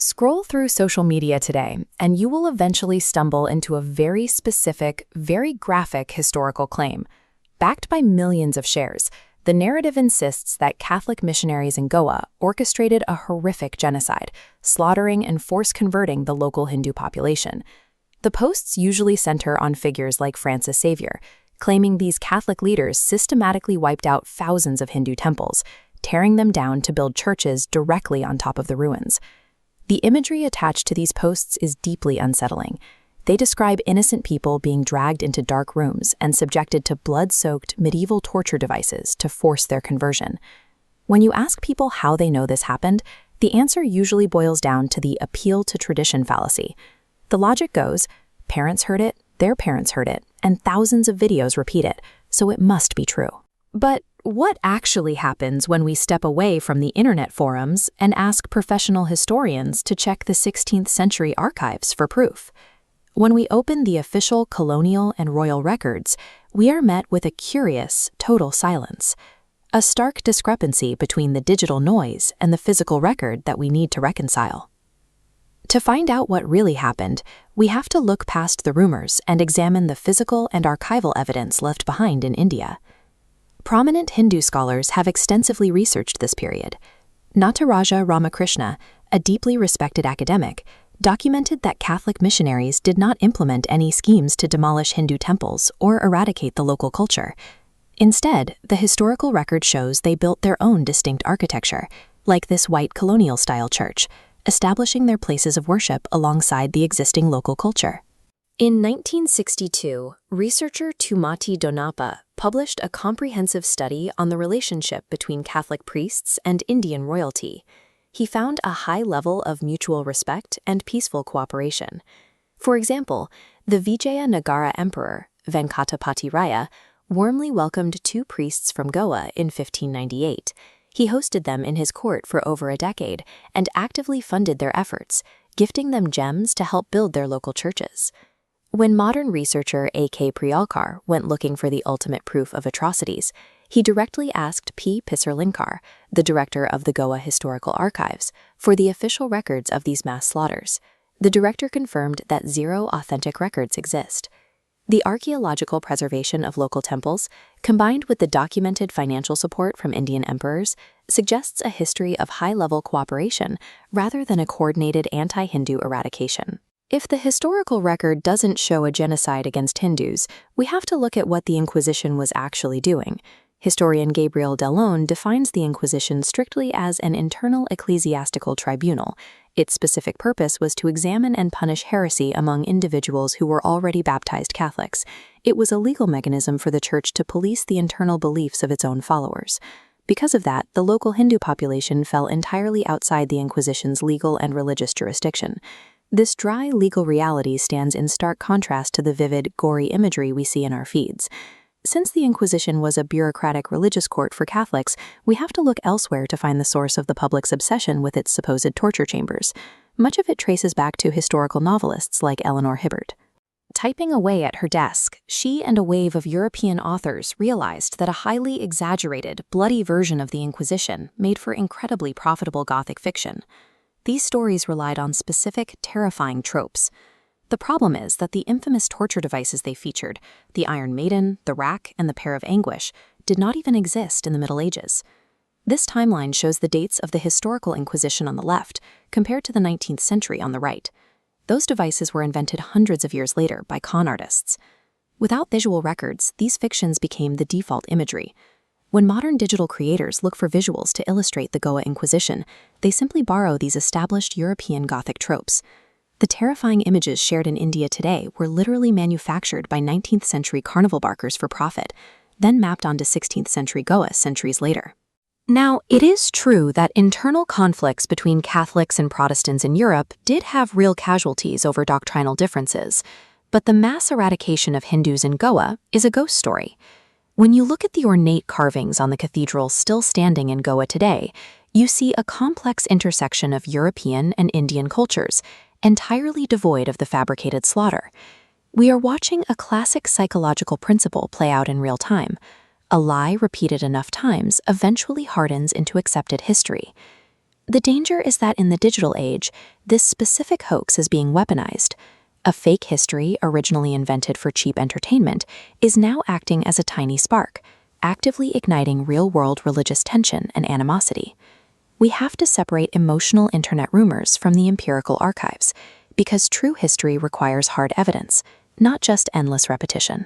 Scroll through social media today, and you will eventually stumble into a very specific, very graphic historical claim. Backed by millions of shares, the narrative insists that Catholic missionaries in Goa orchestrated a horrific genocide, slaughtering and force-converting the local Hindu population. The posts usually center on figures like Francis Xavier, claiming these Catholic leaders systematically wiped out thousands of Hindu temples, tearing them down to build churches directly on top of the ruins. The imagery attached to these posts is deeply unsettling. They describe innocent people being dragged into dark rooms and subjected to blood-soaked medieval torture devices to force their conversion. When you ask people how they know this happened, the answer usually boils down to the appeal to tradition fallacy. The logic goes, parents heard it, their parents heard it, and thousands of videos repeat it, so it must be true. But what actually happens when we step away from the internet forums and ask professional historians to check the 16th century archives for proof? When we open the official colonial and royal records, we are met with a curious, total silence. A stark discrepancy between the digital noise and the physical record that we need to reconcile. To find out what really happened, we have to look past the rumors and examine the physical and archival evidence left behind in India. Prominent Hindu scholars have extensively researched this period. Nataraja Ramakrishna, a deeply respected academic, documented that Catholic missionaries did not implement any schemes to demolish Hindu temples or eradicate the local culture. Instead, the historical record shows they built their own distinct architecture, like this white colonial-style church, establishing their places of worship alongside the existing local culture. In 1962, researcher Tumati Donappa published a comprehensive study on the relationship between Catholic priests and Indian royalty. He found a high level of mutual respect and peaceful cooperation. For example, the Vijayanagara emperor, Venkatapati Raya, warmly welcomed two priests from Goa in 1598. He hosted them in his court for over a decade and actively funded their efforts, gifting them gems to help build their local churches. When modern researcher A.K. Priyalkar went looking for the ultimate proof of atrocities, he directly asked P. Pisarlinkar, the director of the Goa Historical Archives, for the official records of these mass slaughters. The director confirmed that 0 authentic records exist. The archaeological preservation of local temples, combined with the documented financial support from Indian emperors, suggests a history of high-level cooperation rather than a coordinated anti-Hindu eradication. If the historical record doesn't show a genocide against Hindus, we have to look at what the Inquisition was actually doing. Historian Gabriel Delon defines the Inquisition strictly as an internal ecclesiastical tribunal. Its specific purpose was to examine and punish heresy among individuals who were already baptized Catholics. It was a legal mechanism for the Church to police the internal beliefs of its own followers. Because of that, the local Hindu population fell entirely outside the Inquisition's legal and religious jurisdiction. This dry legal reality stands in stark contrast to the vivid, gory imagery we see in our feeds. Since the Inquisition was a bureaucratic religious court for Catholics, we have to look elsewhere to find the source of the public's obsession with its supposed torture chambers. Much of it traces back to historical novelists like Eleanor Hibbert. Typing away at her desk, she and a wave of European authors realized that a highly exaggerated, bloody version of the Inquisition made for incredibly profitable Gothic fiction. These stories relied on specific, terrifying tropes. The problem is that the infamous torture devices they featured, the Iron Maiden, the rack, and the Pair of Anguish, did not even exist in the Middle Ages. This timeline shows the dates of the historical Inquisition on the left, compared to the 19th century on the right. Those devices were invented hundreds of years later by con artists. Without visual records, these fictions became the default imagery. When modern digital creators look for visuals to illustrate the Goa Inquisition, they simply borrow these established European Gothic tropes. The terrifying images shared in India today were literally manufactured by 19th century carnival barkers for profit, then mapped onto 16th century Goa centuries later. Now, it is true that internal conflicts between Catholics and Protestants in Europe did have real casualties over doctrinal differences, but the mass eradication of Hindus in Goa is a ghost story. When you look at the ornate carvings on the cathedrals still standing in Goa today, you see a complex intersection of European and Indian cultures, entirely devoid of the fabricated slaughter. We are watching a classic psychological principle play out in real time. A lie repeated enough times eventually hardens into accepted history. The danger is that in the digital age, this specific hoax is being weaponized. A fake history originally invented for cheap entertainment is now acting as a tiny spark, actively igniting real-world religious tension and animosity. We have to separate emotional internet rumors from the empirical archives, because true history requires hard evidence, not just endless repetition.